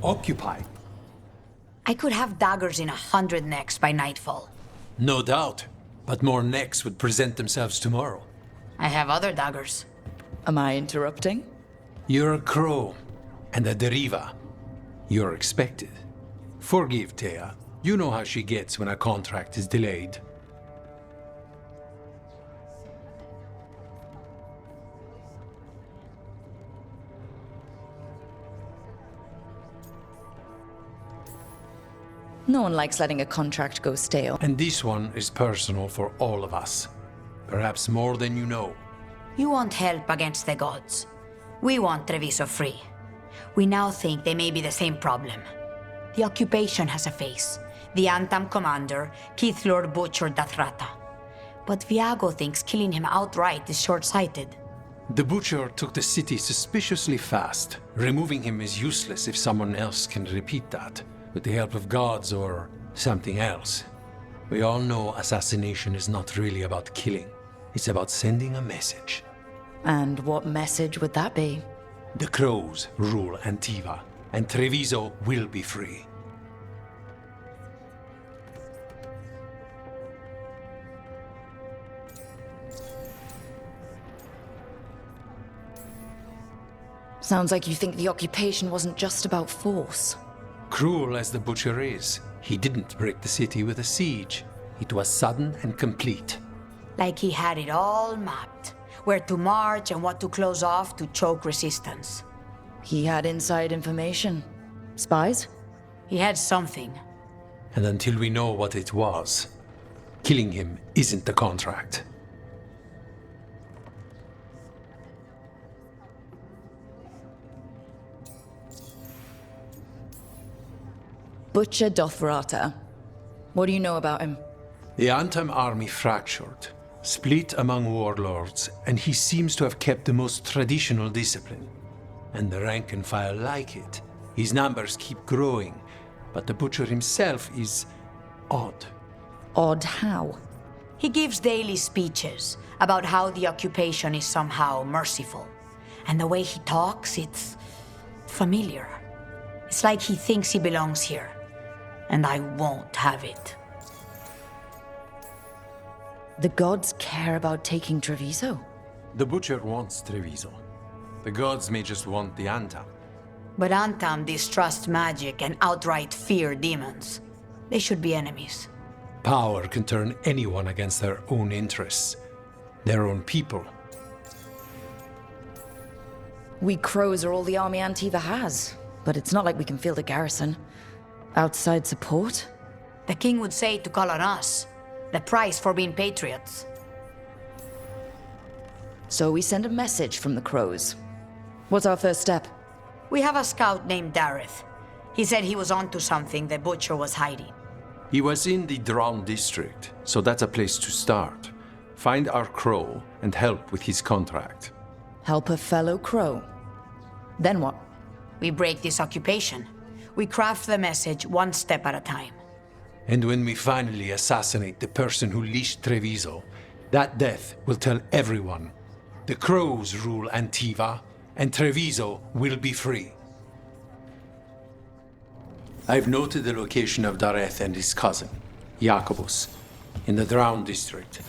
occupy. I could have daggers in 100 necks by nightfall. No doubt, but more necks would present themselves tomorrow. I have other daggers. Am I interrupting? You're a crow, and a deriva. You're expected. Forgive Thea. You know how she gets when a contract is delayed. No one likes letting a contract go stale. And this one is personal for all of us. Perhaps more than you know. You want help against the gods. We want Treviso free. We now think they may be the same problem. The occupation has a face. The Antam commander, Keith Lord Butcher Dathrata. But Viago thinks killing him outright is short-sighted. The Butcher took the city suspiciously fast. Removing him is useless if someone else can repeat that, with the help of gods or something else. We all know assassination is not really about killing. It's about sending a message. And what message would that be? The crows rule Antiva, and Treviso will be free. Sounds like you think the occupation wasn't just about force. Cruel as the Butcher is, he didn't break the city with a siege. It was sudden and complete. Like he had it all mapped. Where to march and what to close off to choke resistance. He had inside information. Spies? He had something. And until we know what it was, killing him isn't the contract. Butcher Dothrata. What do you know about him? The Antam army fractured, split among warlords, and he seems to have kept the most traditional discipline. And the rank and file like it. His numbers keep growing, but the Butcher himself is odd. Odd how? He gives daily speeches about how the occupation is somehow merciful. And the way he talks, it's familiar. It's like he thinks he belongs here. And I won't have it. The gods care about taking Treviso? The Butcher wants Treviso. The gods may just want the Antam. But Antam distrust magic and outright fear demons. They should be enemies. Power can turn anyone against their own interests, their own people. We crows are all the army Antiva has, but it's not like we can field a garrison. Outside support? The king would say to call on us. The price for being patriots. So we send a message from the crows. What's our first step? We have a scout named Dareth. He said he was onto something the Butcher was hiding. He was in the Drown district, so that's a place to start. Find our crow and help with his contract. Help a fellow crow. Then what? We break this occupation. We craft the message one step at a time. And when we finally assassinate the person who leashed Treviso, that death will tell everyone. The crows rule Antiva, and Treviso will be free. I've noted the location of Dareth and his cousin, Jacobus, in the Drown district.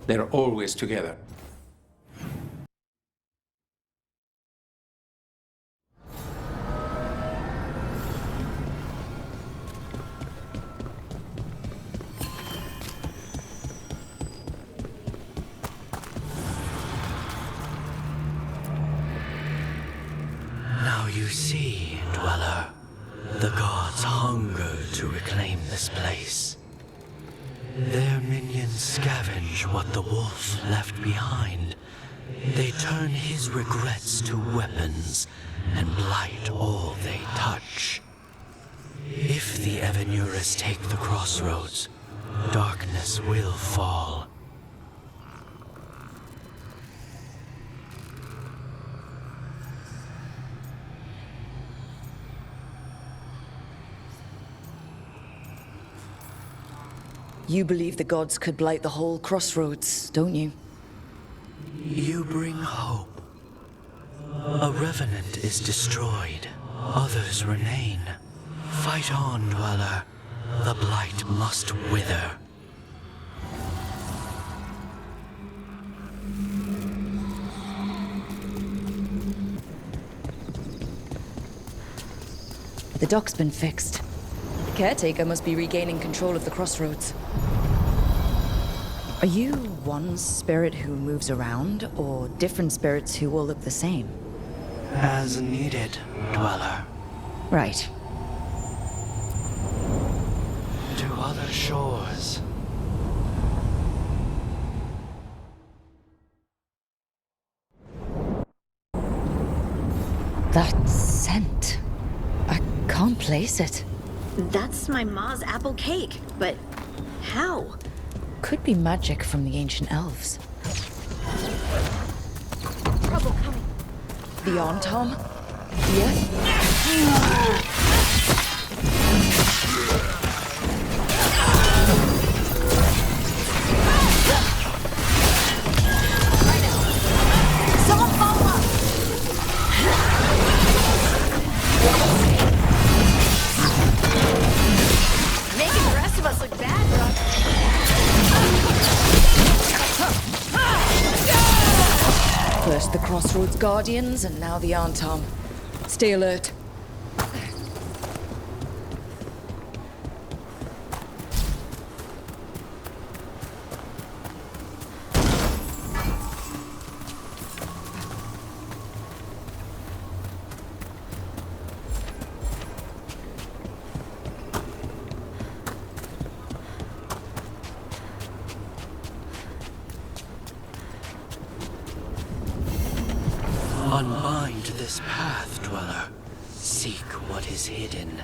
They're always together. Now you see, Dweller, the gods hunger to reclaim this place. Their minions scavenge what the wolf left behind. They turn his regrets to weapons and blight all they touch. If the Evenuras take the crossroads, darkness will fall. You believe the gods could blight the whole crossroads, don't you? You bring hope. A revenant is destroyed, others remain. Fight on, Dweller. The blight must wither. The dock's been fixed. The caretaker must be regaining control of the crossroads. Are you one spirit who moves around, or different spirits who all look the same? As needed, Dweller. Right. To other shores. That scent. I can't place it. That's my ma's apple cake, but how? Could be magic from the ancient elves. Trouble coming. Beyond Tom? Yeah? Someone follow up! Making the rest of us look bad, Rock. First the Crossroads Guardians, and now the Arntom. Stay alert. Unbind this path, Dweller. Seek what is hidden.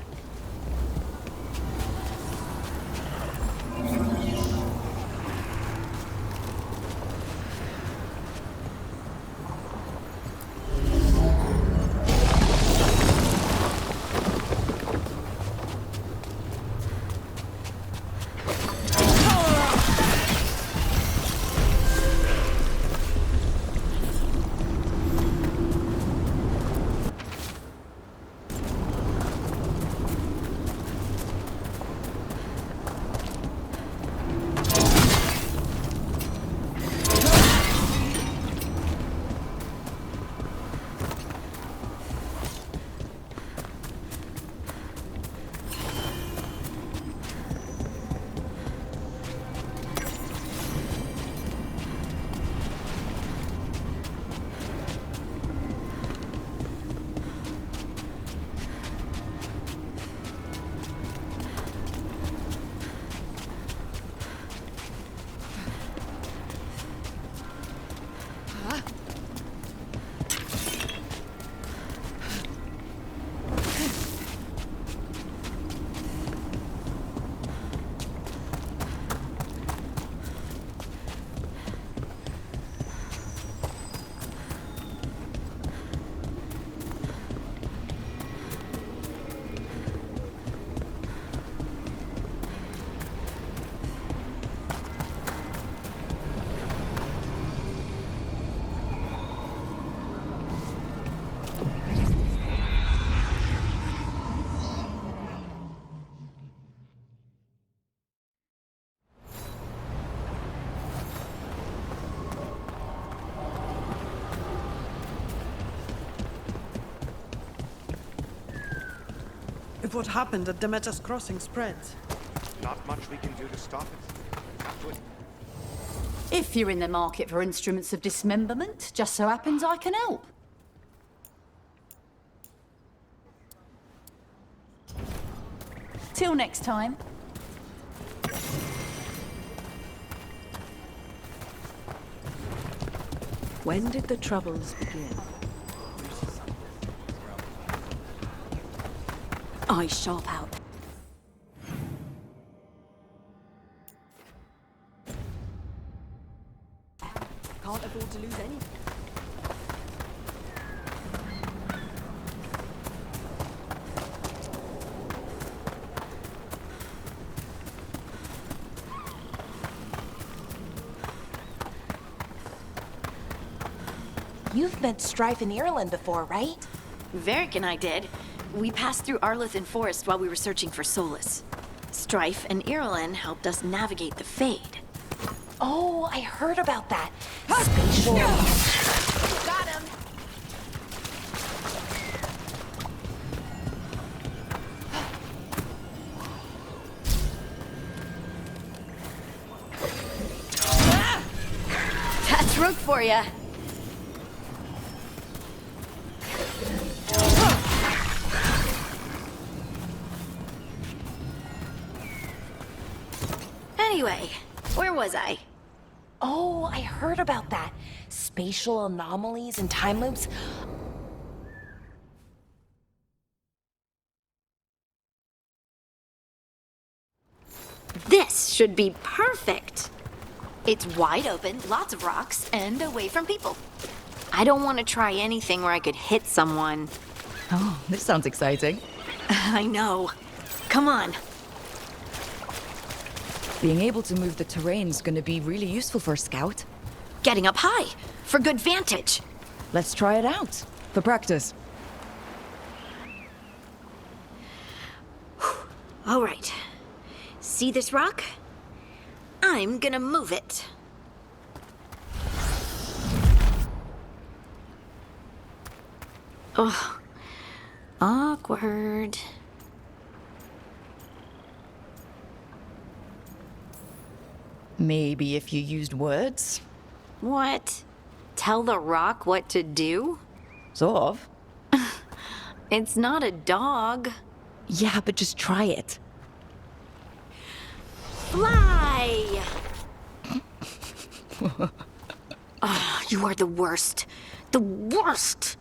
If what happened at Demeter's Crossing spreads. Not much we can do to stop it. If you're in the market for instruments of dismemberment, just so happens I can help. Till next time. When did the Troubles begin? Eyes sharp out. Can't afford to lose any. You've met strife in Ireland before, right? Varric and I did. we passed through Arlothan Forest while we were searching for Solus. Strife and Irulan helped us navigate the Fade. Oh, I heard about that. Spatial. Got him! That's Rook for ya. Anyway, where was I? Oh, I heard about that. Spatial anomalies and time loops. This should be perfect. It's wide open, lots of rocks, and away from people. I don't want to try anything where I could hit someone. Oh, this sounds exciting. I know. Come on. Being able to move the terrain's gonna be really useful for a scout. Getting up high, for good vantage. Let's try it out. For practice. All right. See this rock? I'm gonna move it. Oh, awkward. Maybe if you used words? What? Tell the rock what to do? Sort of. It's not a dog. Yeah, but just try it. Fly! Oh, you are the worst. The worst!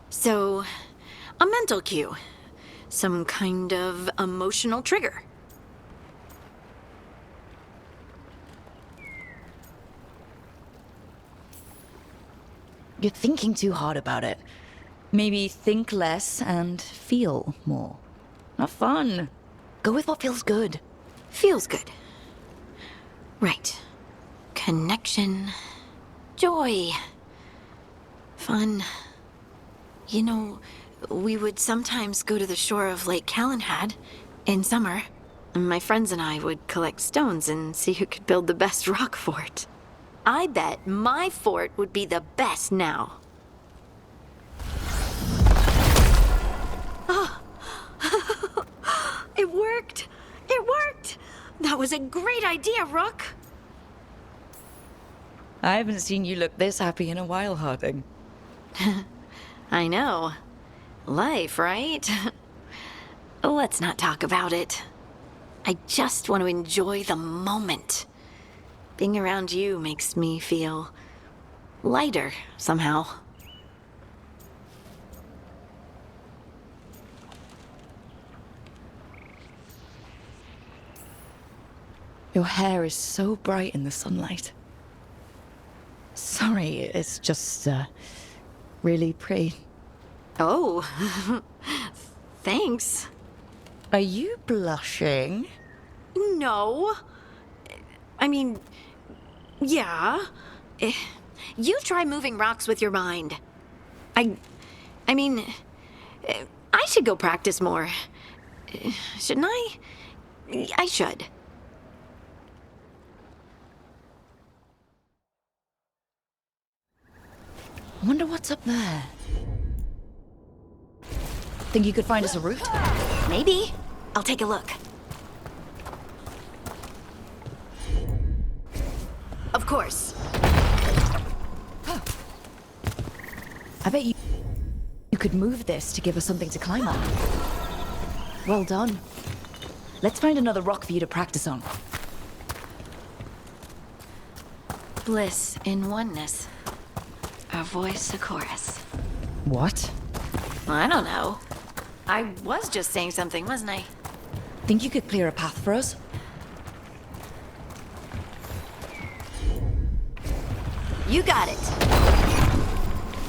So, a mental cue. Some kind of emotional trigger. You're thinking too hard about it. Maybe think less and feel more. Not fun. Go with what feels good. Feels good. Right. Connection. Joy. Fun. You know, we would sometimes go to the shore of Lake Calenhad in summer. My friends and I would collect stones and see who could build the best rock fort. I bet my fort would be the best now. Oh. It worked! It worked! That was a great idea, Rook! I haven't seen you look this happy in a while, Harding. I know. Life, right? Let's not talk about it. I just want to enjoy the moment. Being around you makes me feel lighter somehow. Your hair is so bright in the sunlight. Sorry, it's just, really pretty. Oh, thanks. Are you blushing? No. I mean, yeah. You try moving rocks with your mind. I mean, I should go practice more. Shouldn't I? I should. I wonder what's up there. Think you could find us a route? Maybe. I'll take a look. Of course. I bet you could move this to give us something to climb on. Well done. Let's find another rock for you to practice on. Bliss in oneness. A voice, a chorus. What? I don't know. I was just saying something, wasn't I? Think you could clear a path for us? You got it.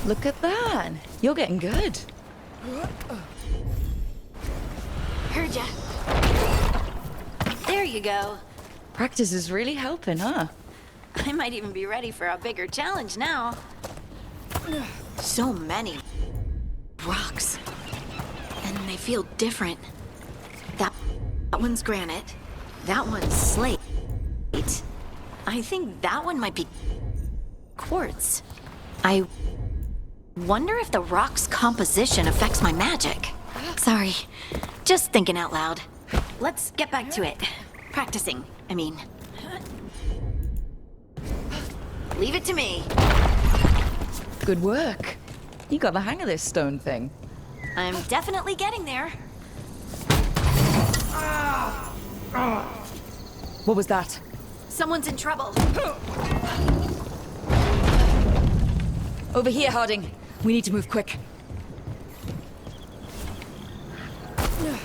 Look at that. You're getting good. Heard ya. There you go. Practice is really helping, huh? I might even be ready for a bigger challenge now. So many rocks. And they feel different. That one's granite. That one's slate. I think that one might be quartz. I wonder if the rock's composition affects my magic. Sorry, just thinking out loud. Let's get back to it. Practicing, I mean. Leave it to me. Good work. You got the hang of this stone thing. I'm definitely getting there. What was that? Someone's in trouble. Over here, Harding. We need to move quick.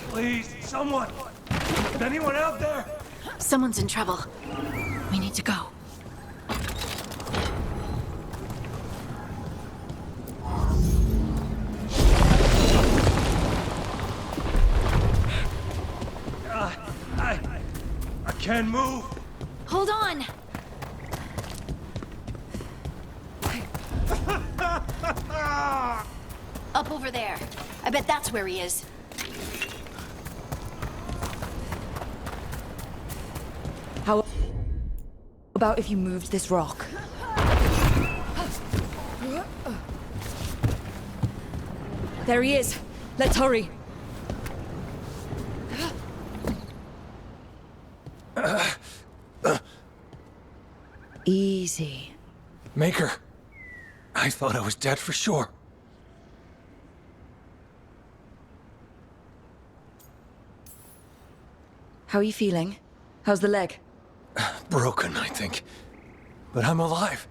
Please, someone! Is anyone out there? Someone's in trouble. We need to go. I can't move. Hold on! Up over there. I bet that's where he is. How about if you moved this rock? There he is. Let's hurry. Easy. Maker, I thought I was dead for sure. How are you feeling? How's the leg? Broken, I think. But I'm alive.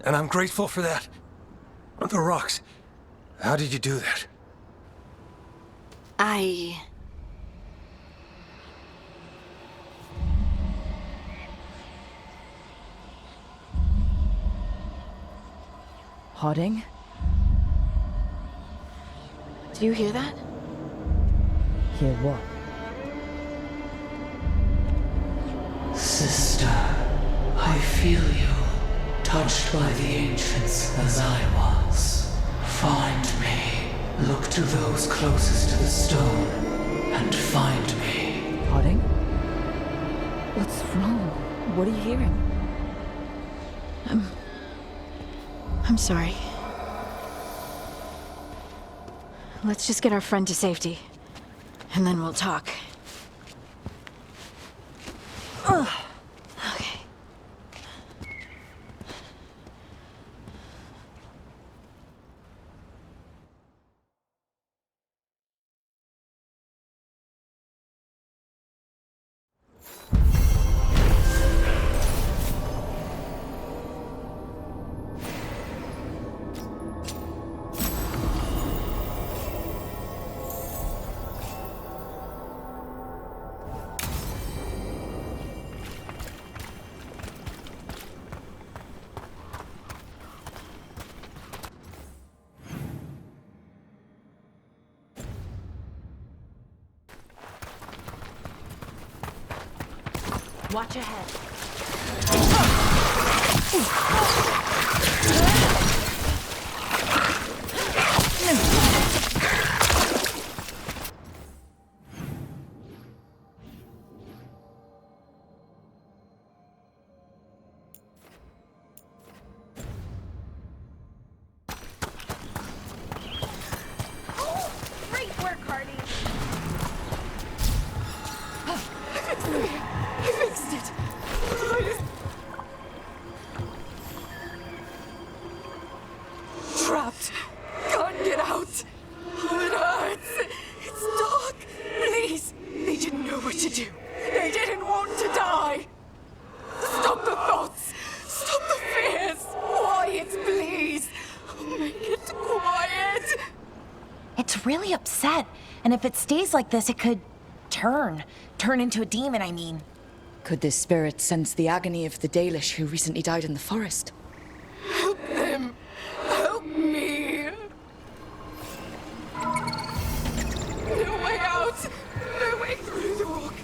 And I'm grateful for that. The rocks. How did you do that? Harding? Do you hear that? Hear what? Sister, I feel you, touched by the ancients as I was. Find me. Look to those closest to the stone, and find me. Harding? What's wrong? What are you hearing? I'm sorry. Let's just get our friend to safety, and then we'll talk. Okay. Watch ahead. Great work, Hardy. I fixed it! Trapped! Can't get out! It hurts! It's dark! Please! They didn't know what to do! They didn't want to die! Stop the thoughts! Stop the fears! Quiet, please! Make it quiet! It's really upset, and if it stays like this, it could turn into a demon, I mean. Could this spirit sense the agony of the Dalish who recently died in the forest? Help them! Help me! No way out! No way through the rock!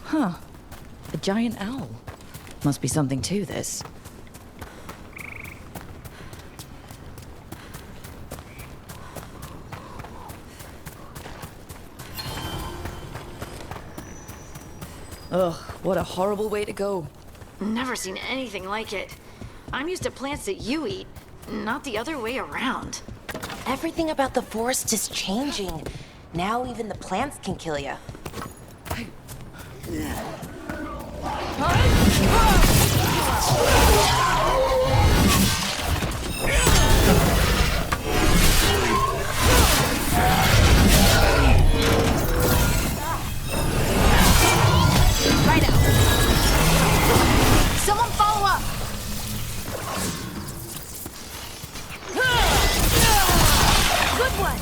Huh. A giant owl. Must be something to this. Ugh, what a horrible way to go. Never seen anything like it. I'm used to plants that you eat, not the other way around. Everything about the forest is changing. Now even the plants can kill you. Right out. Someone follow up. Good one.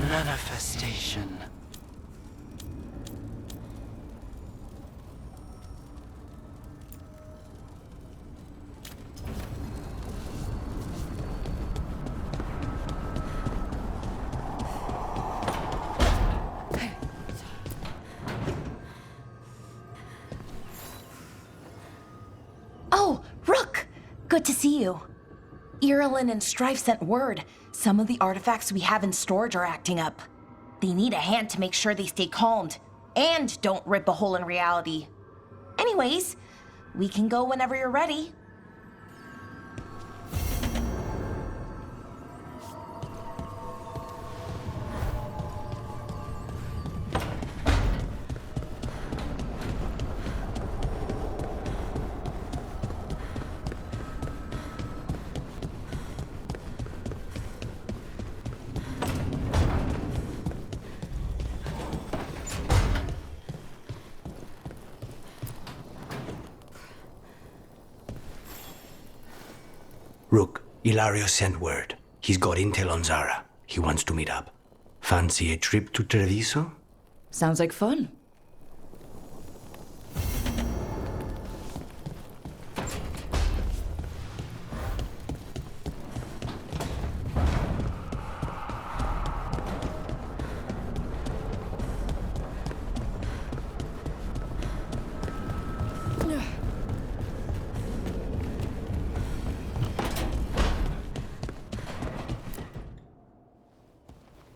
Manifestation. Oh, Rook! Good to see you. Irulan and Strife sent word. Some of the artifacts we have in storage are acting up. They need a hand to make sure they stay calmed. And don't rip a hole in reality. Anyways, we can go whenever you're ready. Rook, Ilario sent word. He's got intel on Zara. He wants to meet up. Fancy a trip to Treviso? Sounds like fun.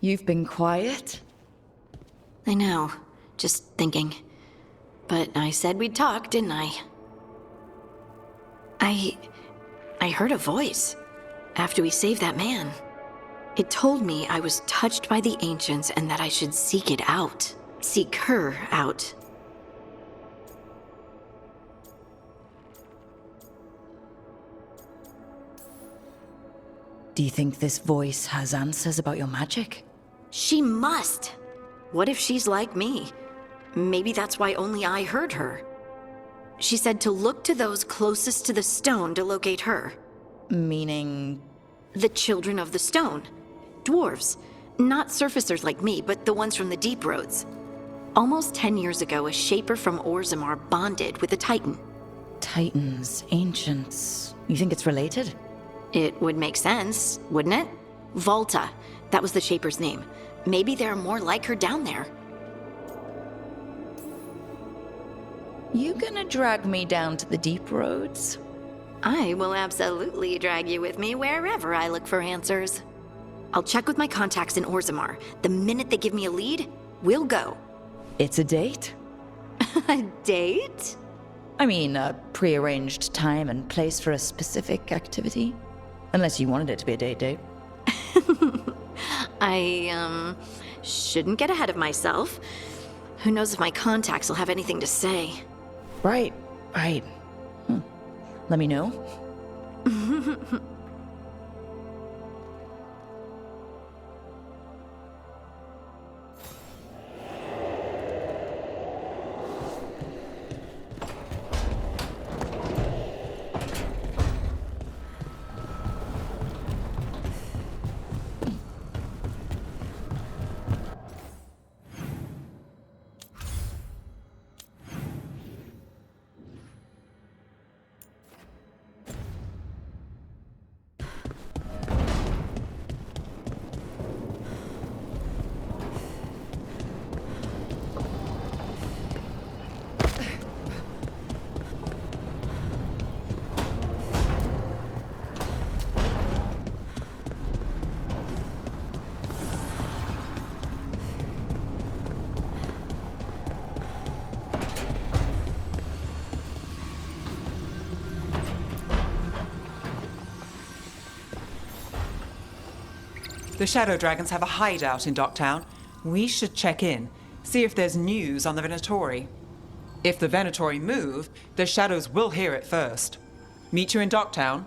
You've been quiet? I know. Just thinking. But I said we'd talk, didn't I? I heard a voice after we saved that man. It told me I was touched by the ancients and that I should seek it out. Seek her out. Do you think this voice has answers about your magic? She must! What if she's like me? Maybe that's why only I heard her. She said to look to those closest to the stone to locate her. Meaning? The children of the stone. Dwarves. Not surfacers like me, but the ones from the deep roads. Almost 10 years ago, a shaper from Orzammar bonded with a titan. Titans, ancients. You think it's related? It would make sense, wouldn't it? Volta. That was the shaper's name. Maybe there are more like her down there. You gonna drag me down to the deep roads? I will absolutely drag you with me wherever I look for answers. I'll check with my contacts in Orzammar. The minute they give me a lead, we'll go. It's a date? A date? I mean, a prearranged time and place for a specific activity. Unless you wanted it to be a date. I, shouldn't get ahead of myself. Who knows if my contacts will have anything to say. Right. Let me know. The Shadow Dragons have a hideout in Docktown. We should check in, see if there's news on the Venatori. If the Venatori move, the Shadows will hear it first. Meet you in Docktown.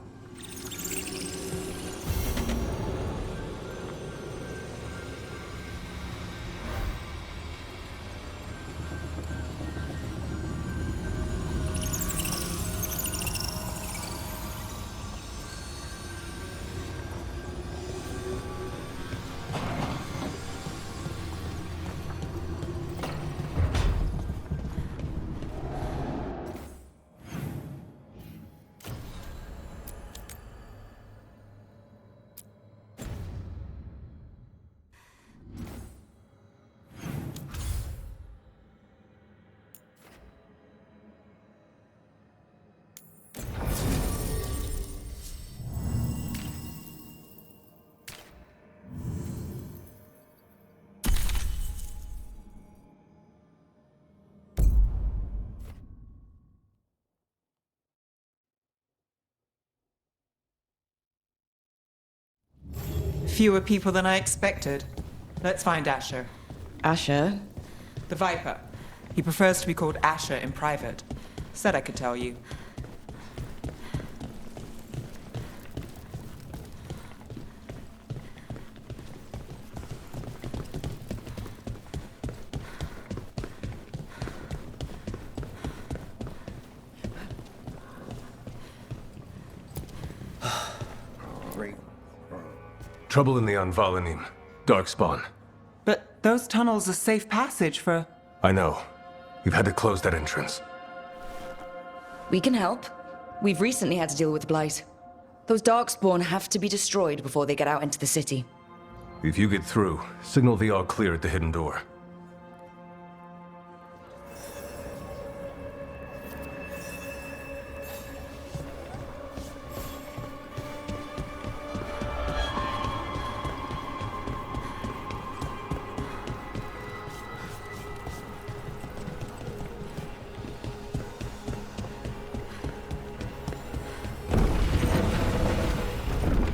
Fewer people than I expected. Let's find Asher. Asher? The Viper. He prefers to be called Asher in private. Said I could tell you. Trouble in the Anvalanim. Darkspawn. But those tunnels are safe passage for... I know. We've had to close that entrance. We can help. We've recently had to deal with Blight. Those Darkspawn have to be destroyed before they get out into the city. If you get through, signal the all clear at the hidden door.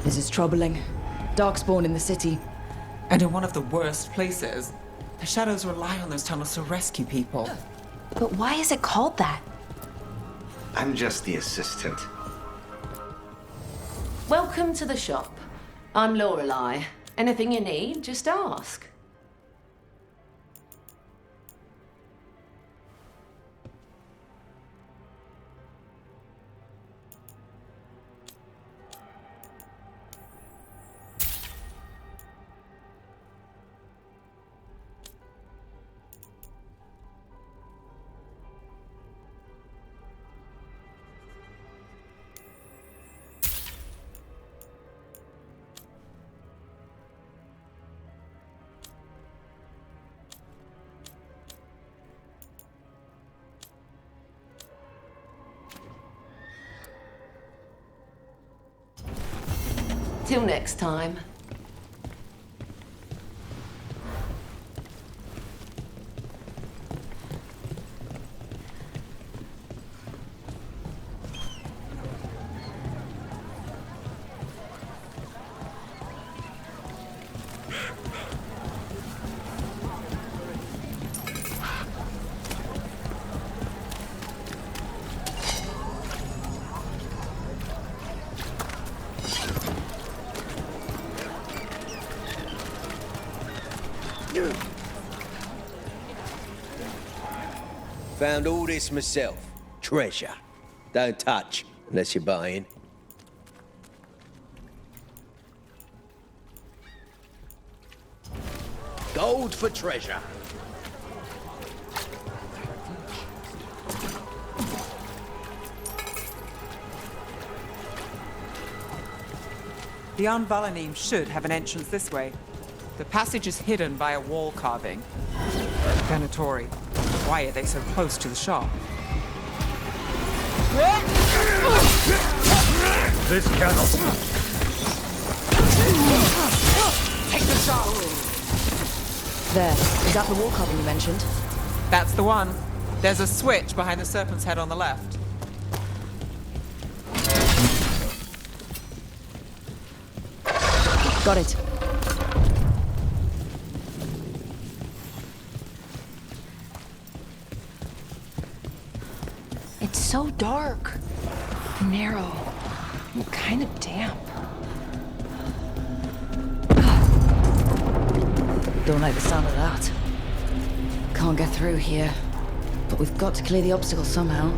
This is troubling. Darkspawn in the city. And in one of the worst places. The Shadows rely on those tunnels to rescue people. But why is it called that? I'm just the assistant. Welcome to the shop. I'm Lorelei. Anything you need, just ask. Till next time. Found all this myself. Treasure. Don't touch, unless you're buying. Gold for treasure. The Anvalanim should have an entrance this way. The passage is hidden by a wall carving. Venatori, why are they so close to the shop? This cannot. Take the shop! There. Is that the wall carving you mentioned? That's the one. There's a switch behind the serpent's head on the left. Got it. It's so dark, narrow, and kind of damp. Don't like the sound of that. Can't get through here. But we've got to clear the obstacle somehow.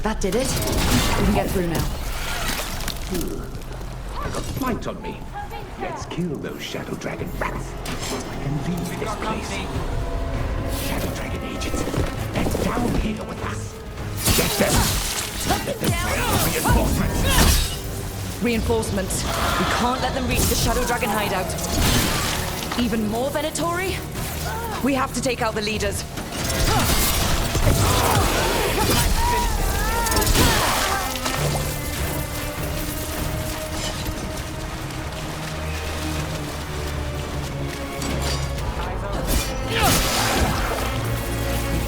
That did it. We can get through now. Fight on me. Let's kill those Shadow Dragon rats and leave this place. Shadow Dragon agents, they're down here with us. Get them! Let them send reinforcements! Reinforcements. We can't let them reach the Shadow Dragon hideout. Even more Venatori? We have to take out the leaders.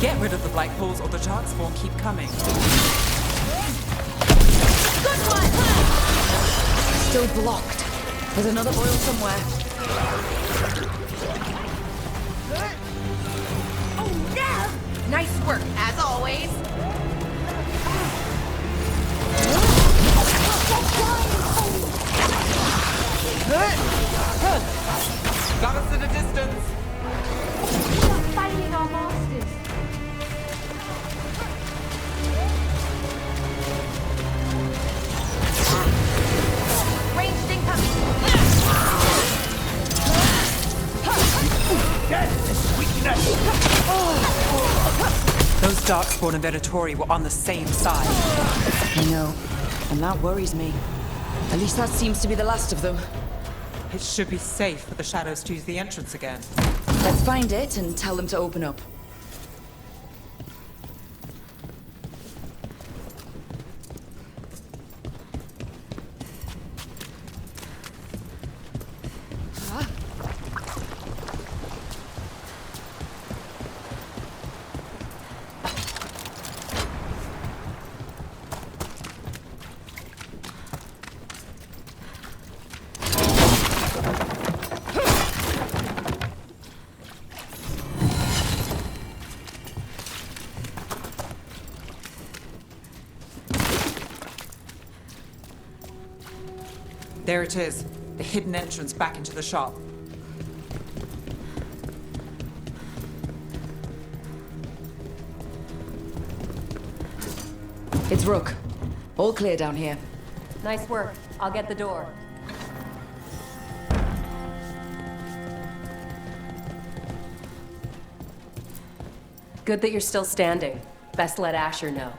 Get rid of the black holes or the darkspawn keep coming. Good one! Still blocked. There's another oil somewhere. Oh, no! Nice work, as always. Got us at a distance. We are fighting our masters. Ranged incoming. Those darkspawn and Venatori were on the same side. I know. And that worries me. At least that seems to be the last of them. It should be safe for the shadows to use the entrance again. Let's find it and tell them to open up. There it is, the hidden entrance back into the shop. It's Rook. All clear down here. Nice work. I'll get the door. Good that you're still standing. Best let Asher know.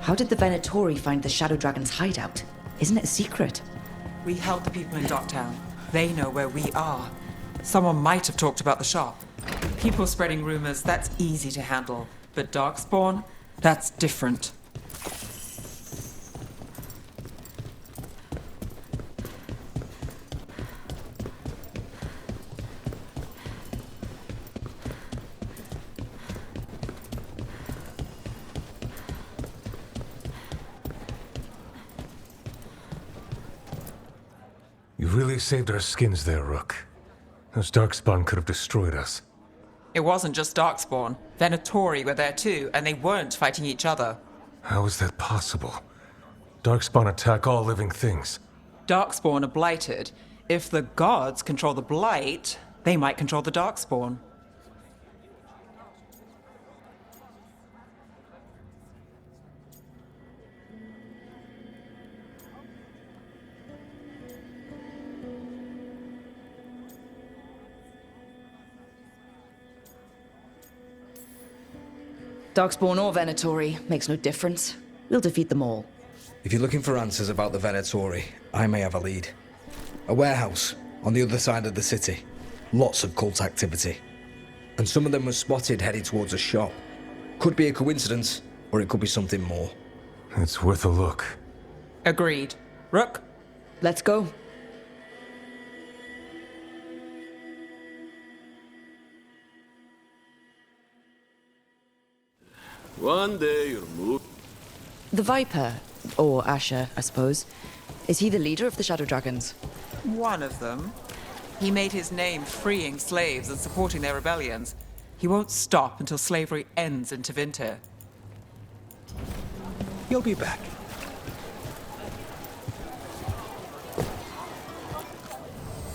How did the Venatori find the Shadow Dragon's hideout? Isn't it a secret? We help the people in Docktown. They know where we are. Someone might have talked about the shop. People spreading rumors, that's easy to handle. But Darkspawn, that's different. You really saved our skins there, Rook. Those Darkspawn could have destroyed us. It wasn't just Darkspawn. Venatori were there too, and they weren't fighting each other. How is that possible? Darkspawn attack all living things. Darkspawn are blighted. If the gods control the blight, they might control the Darkspawn. Darkspawn or Venatori, makes no difference. We'll defeat them all. If you're looking for answers about the Venatori, I may have a lead. A warehouse on the other side of the city. Lots of cult activity. And some of them were spotted heading towards a shop. Could be a coincidence, or it could be something more. It's worth a look. Agreed. Rook? Let's go. One day you'll move. The Viper, or Asher, I suppose. Is he the leader of the Shadow Dragons? One of them. He made his name freeing slaves and supporting their rebellions. He won't stop until slavery ends in Tevinter. You'll be back.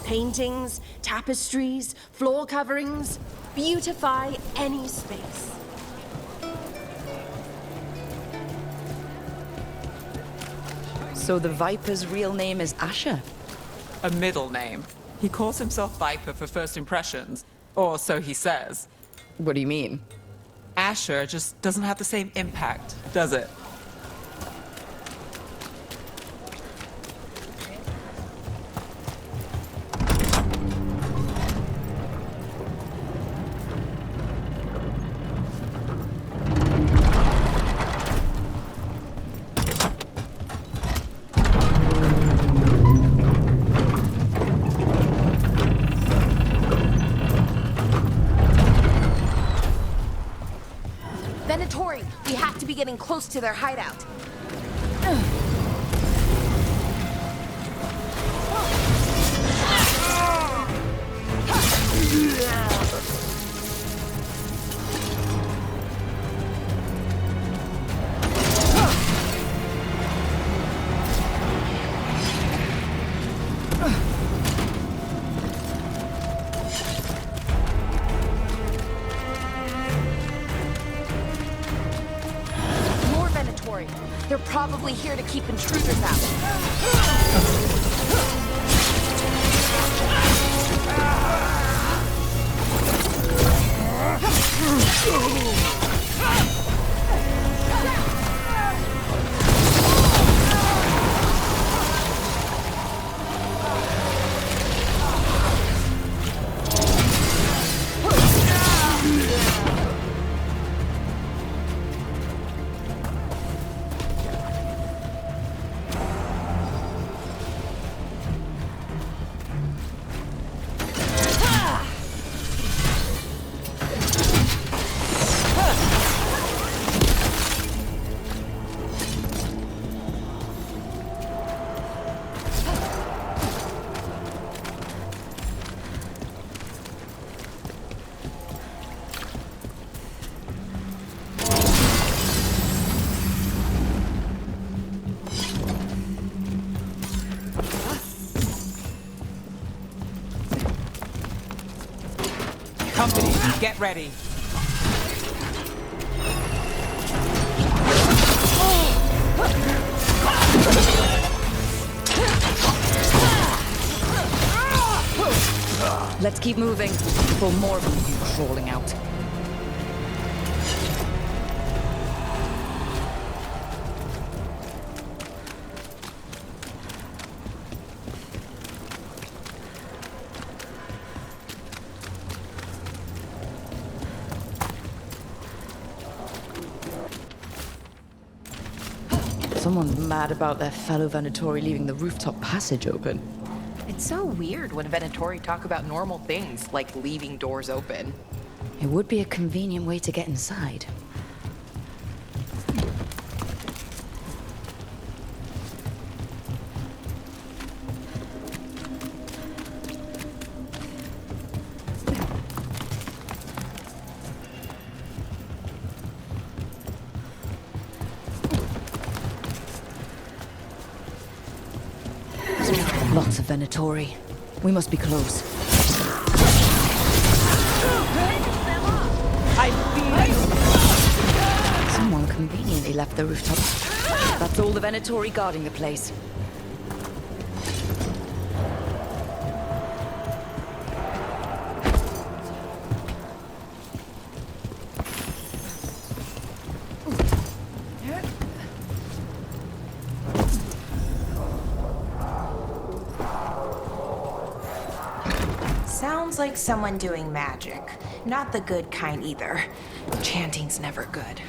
Paintings, tapestries, floor coverings. Beautify any space. So the Viper's real name is Asher? A middle name. He calls himself Viper for first impressions, or so he says. What do you mean? Asher just doesn't have the same impact, does it? Venatori, we have to be getting close to their hideout. They're probably here to keep intruders out. Company, get ready. Let's keep moving before more of them come crawling out. Someone's mad about their fellow Venatori leaving the rooftop passage open. It's so weird when Venatori talk about normal things, like leaving doors open. It would be a convenient way to get inside. Lots of Venatori. We must be close. Someone conveniently left the rooftop. That's all the Venatori guarding the place. Sounds like someone doing magic. Not the good kind either. Chanting's never good.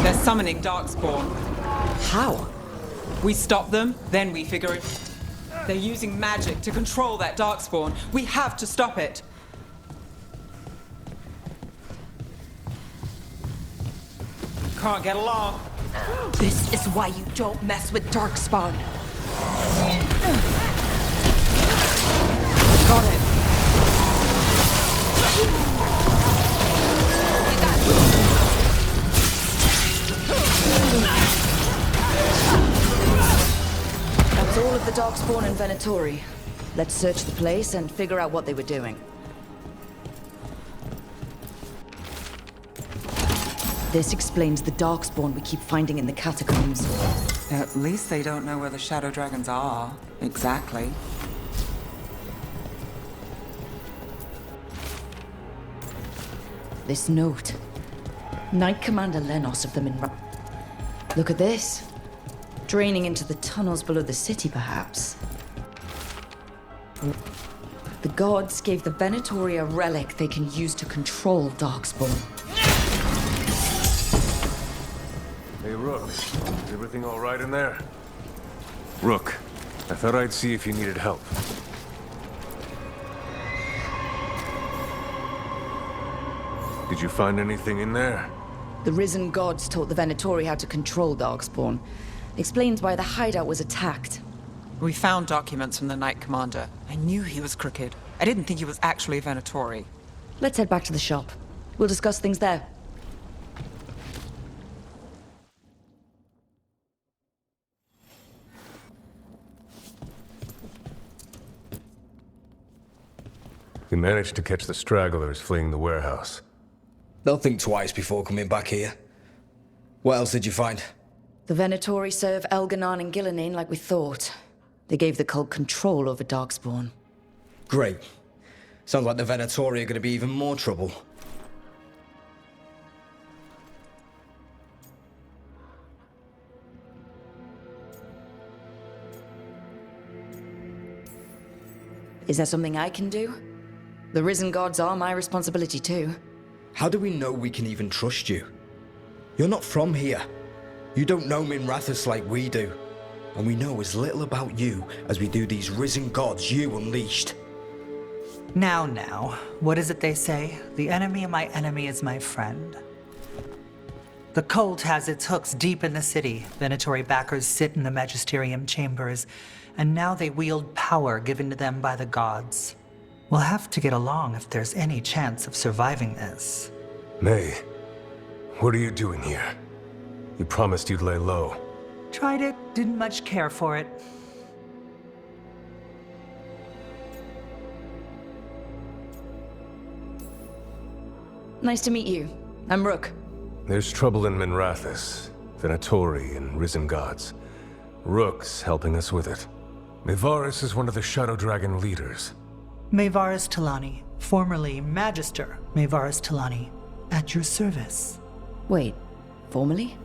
They're summoning Darkspawn. How? We stop them, then we figure it. They're using magic to control that Darkspawn. We have to stop it. Can't get along. This is why you don't mess with Darkspawn. Got it. That's all of the Darkspawn and Venatori. Let's search the place and figure out what they were doing. This explains the Darkspawn we keep finding in the catacombs. At least they don't know where the Shadow Dragons are. Exactly. This note. Knight Commander Lenos of the Minra. Look at this. Draining into the tunnels below the city, perhaps. The gods gave the Venatori a relic they can use to control Darkspawn. Hey, Rook. Is everything all right in there? Rook. I thought I'd see if you needed help. Did you find anything in there? The risen gods taught the Venatori how to control Darkspawn. Explains why the hideout was attacked. We found documents from the Knight Commander. I knew he was crooked. I didn't think he was actually a Venatori. Let's head back to the shop. We'll discuss things there. We managed to catch the stragglers fleeing the warehouse. They'll think twice before coming back here. What else did you find? The Venatori serve Elganon and Gillinane like we thought. They gave the cult control over Darkspawn. Great. Sounds like the Venatori are going to be even more trouble. Is there something I can do? The risen gods are my responsibility too. How do we know we can even trust you? You're not from here. You don't know Minrathous like we do. And we know as little about you as we do these risen gods you unleashed. Now, what is it they say? The enemy of my enemy is my friend. The cult has its hooks deep in the city. Venatori backers sit in the magisterium chambers, and now they wield power given to them by the gods. We'll have to get along if there's any chance of surviving this. May, what are you doing here? You promised you'd lay low. Tried it, didn't much care for it. Nice to meet you. I'm Rook. There's trouble in Minrathous, Venatori and risen gods. Rook's helping us with it. Mevaris is one of the Shadow Dragon leaders. Mevaris Talani, formerly Magister Mevaris Talani, at your service. Wait, formerly?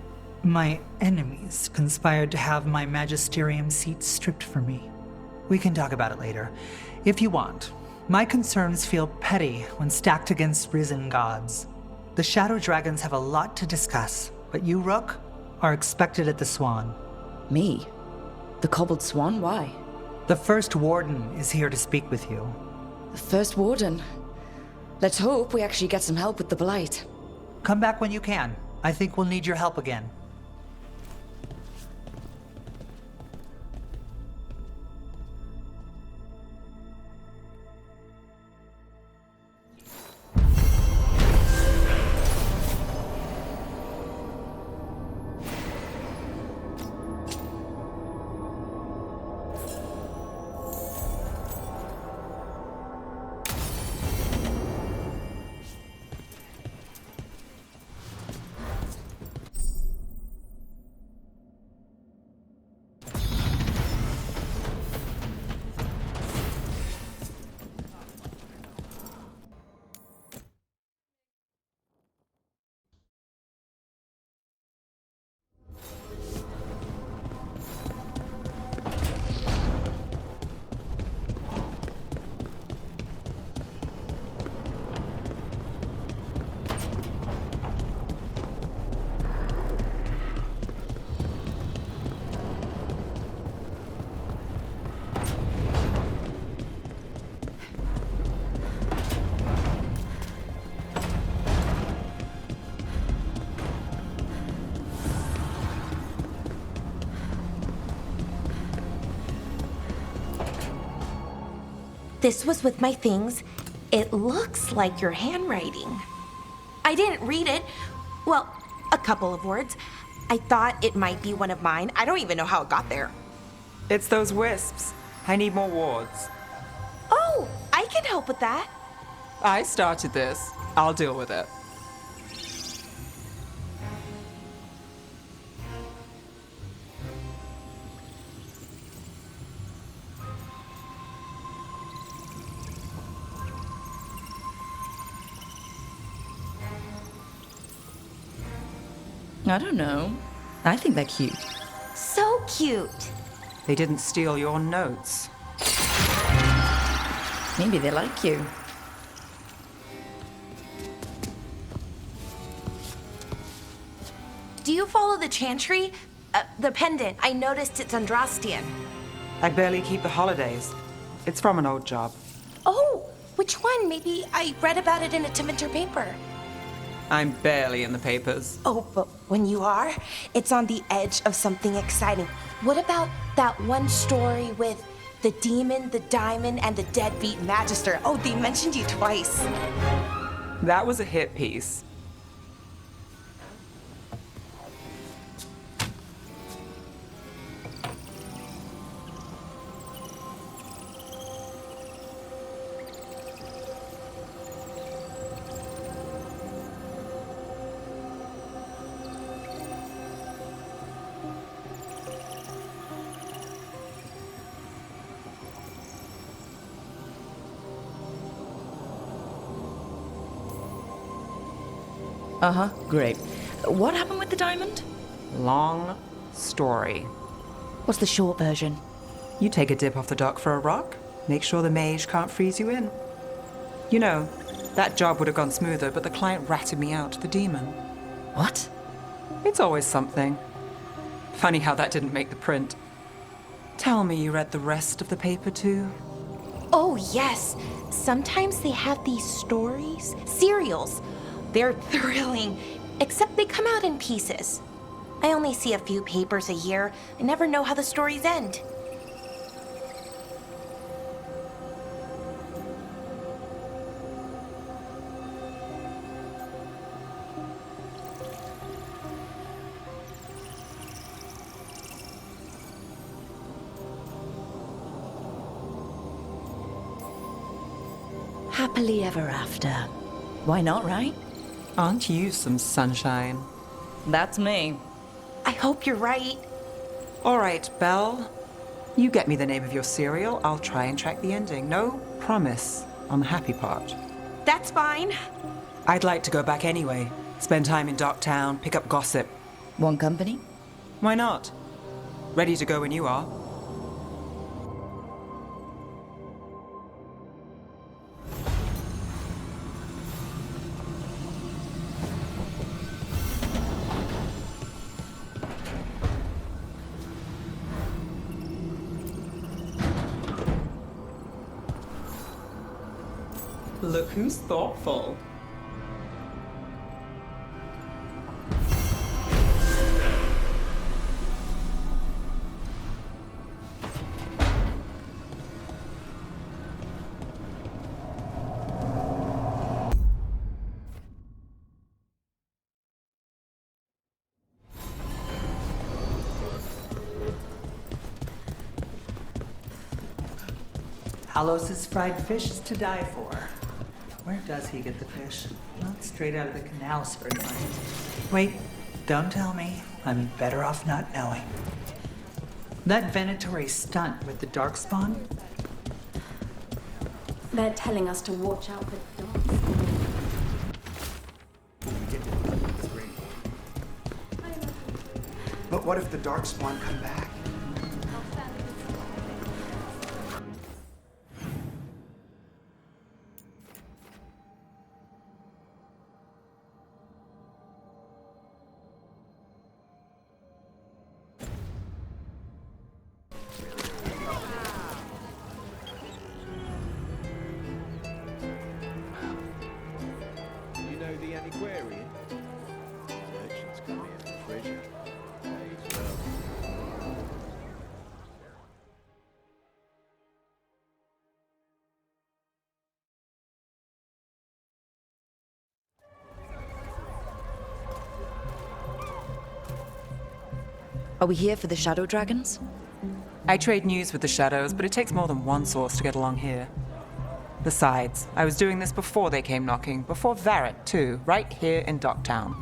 My enemies conspired to have my magisterium seat stripped from me. We can talk about it later, if you want. My concerns feel petty when stacked against risen gods. The Shadow Dragons have a lot to discuss, but you, Rook, are expected at the Swan. Me? The Cobbled Swan? Why? The First Warden is here to speak with you. The First Warden? Let's hope we actually get some help with the Blight. Come back when you can. I think we'll need your help again. This was with my things. It looks like your handwriting. I didn't read it. Well, a couple of words. I thought it might be one of mine. I don't even know how it got there. It's those wisps. I need more wards. Oh, I can help with that. I started this. I'll deal with it. I don't know. I think they're cute. So cute. They didn't steal your notes. Maybe they like you. Do you follow the chantry? The pendant. I noticed it's Andrastian. I barely keep the holidays. It's from an old job. Oh, which one? Maybe I read about it in a Timminter paper. I'm barely in the papers. Oh, but when you are, it's on the edge of something exciting. What about that one story with the demon, the diamond, and the deadbeat magister? Oh, they mentioned you twice. That was a hit piece. Uh-huh, great. What happened with the diamond? Long story. What's the short version? You take a dip off the dock for a rock, make sure the mage can't freeze you in. You know, that job would have gone smoother, but the client ratted me out to the demon. What? It's always something. Funny how that didn't make the print. Tell me you read the rest of the paper too? Oh, yes. Sometimes they have these stories, serials. They're thrilling, except they come out in pieces. I only see a few papers a year. I never know how the stories end. Happily ever after. Why not, right? Aren't you some sunshine? That's me. I hope you're right. All right, Belle. You get me the name of your cereal, I'll try and track the ending. No promise on the happy part. That's fine. I'd like to go back anyway. Spend time in Docktown, pick up gossip. One company? Why not? Ready to go when you are. Look who's thoughtful. Halos's fried fish is to die for. Where does he get the fish? Not straight out of the canal, certainly. Wait, don't tell me. I'm better off not knowing. That Venatori stunt with the Darkspawn? They're telling us to watch out for dogs. But what if the Darkspawn come back? The antiquarian. Merchants come here for treasure. Pays well. Are we here for the Shadow Dragons? I trade news with the Shadows, but it takes more than one source to get along here. Besides, I was doing this before they came knocking, before Varret, too, right here in Docktown.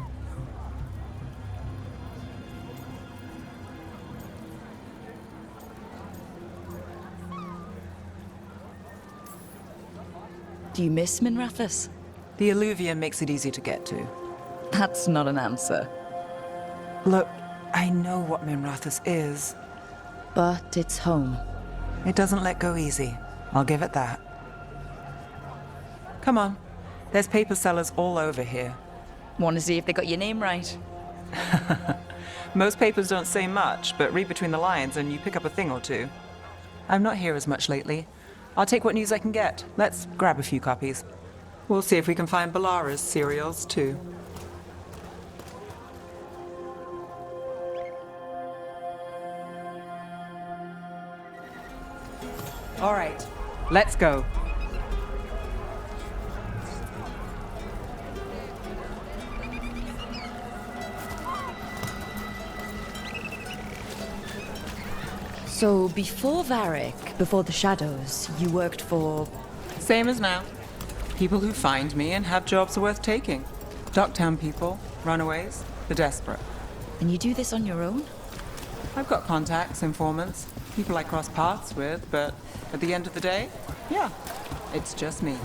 Do you miss Minrathous? The alluvium makes it easy to get to. That's not an answer. Look, I know what Minrathous is. But it's home. It doesn't let go easy. I'll give it that. Come on. There's paper sellers all over here. Want to see if they got your name right? Most papers don't say much, but read between the lines and you pick up a thing or two. I'm not here as much lately. I'll take what news I can get. Let's grab a few copies. We'll see if we can find Balara's cereals, too. All right, let's go. So, before Varric, before the Shadows, you worked for... Same as now. People who find me and have jobs worth taking. Docktown people, runaways, the desperate. And you do this on your own? I've got contacts, informants, people I cross paths with, but at the end of the day, yeah, it's just me.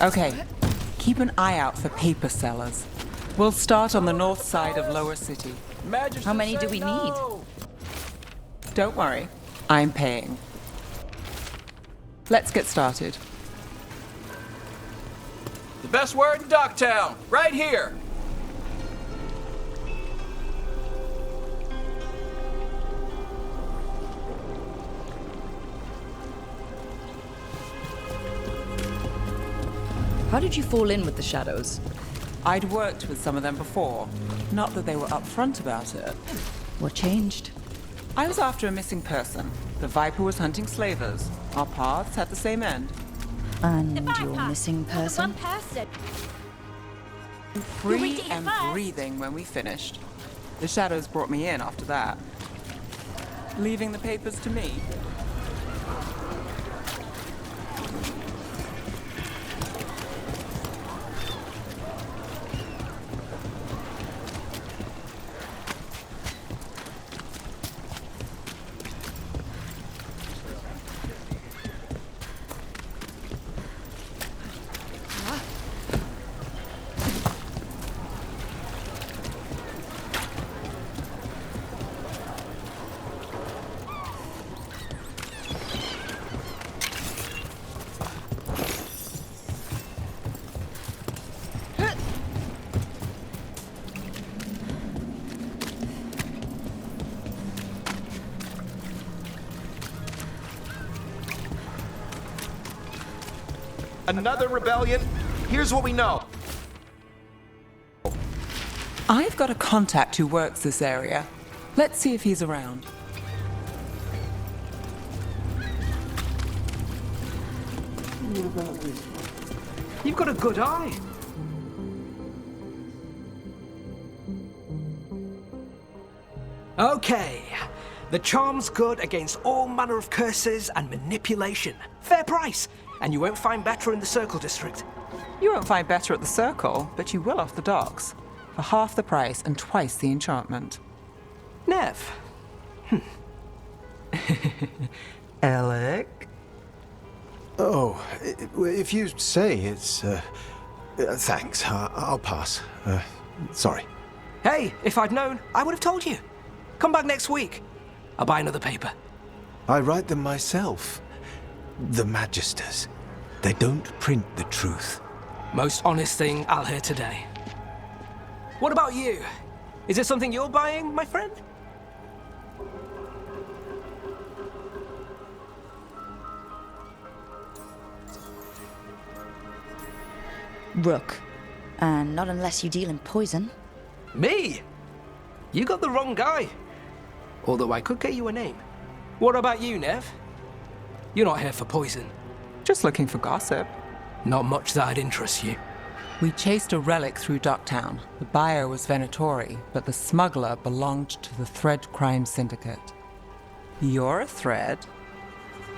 Okay, keep an eye out for paper sellers. We'll start on the north side of Lower City. How many do we need? Don't worry, I'm paying. Let's get started. The best word in Docktown, right here. How did you fall in with the Shadows? I'd worked with some of them before. Not that they were upfront about it. What changed? I was after a missing person. The Viper was hunting slavers. Our paths had the same end. And your missing person? Free and breathing when we finished. The Shadows brought me in after that. Leaving the papers to me. Another rebellion? Here's what we know. I've got a contact who works this area. Let's see if he's around. You've got a good eye. Okay. The charm's good against all manner of curses and manipulation. Fair price. And you won't find better in the Circle District. You won't find better at the Circle, but you will off the docks. For half the price and twice the enchantment. Nev. Alec? Oh, if you say it's... thanks, I'll pass. Sorry. Hey, if I'd known, I would have told you. Come back next week. I'll buy another paper. I write them myself. The Magisters. They don't print the truth. Most honest thing I'll hear today. What about you? Is it something you're buying, my friend? Rook. And not unless you deal in poison. Me? You got the wrong guy. Although I could get you a name. What about you, Nev? You're not here for poison. Just looking for gossip. Not much that'd interest you. We chased a relic through Docktown. The buyer was Venatori, but the smuggler belonged to the Thread Crime Syndicate. You're a thread?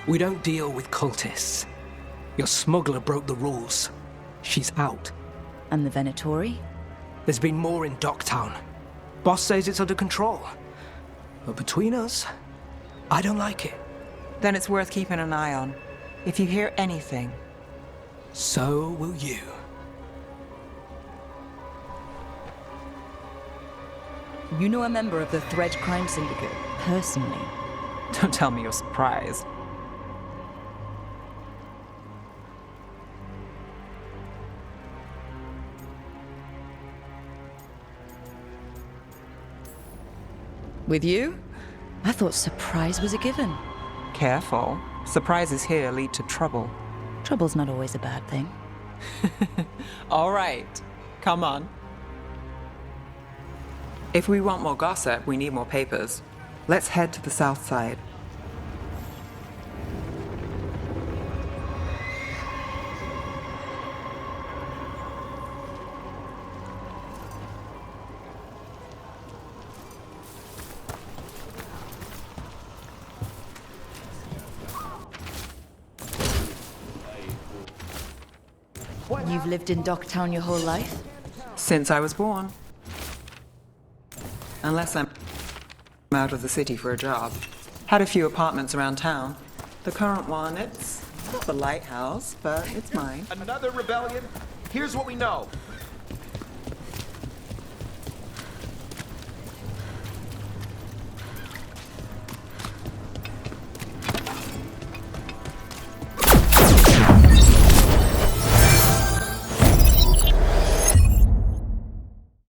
We don't deal with cultists. Your smuggler broke the rules. She's out. And the Venatori? There's been more in Docktown. Boss says it's under control. But between us, I don't like it. Then it's worth keeping an eye on. If you hear anything. So will you. You know a member of the Thread Crime Syndicate, personally? Don't tell me you're surprised. With you? I thought surprise was a given. Careful. Surprises here lead to trouble. Trouble's not always a bad thing. All right. Come on. If we want more gossip, we need more papers. Let's head to the south side. You've lived in Docktown your whole life? Since I was born. Unless I'm out of the city for a job. Had a few apartments around town. The current one, it's not the lighthouse, but it's mine. Another rebellion? Here's what we know.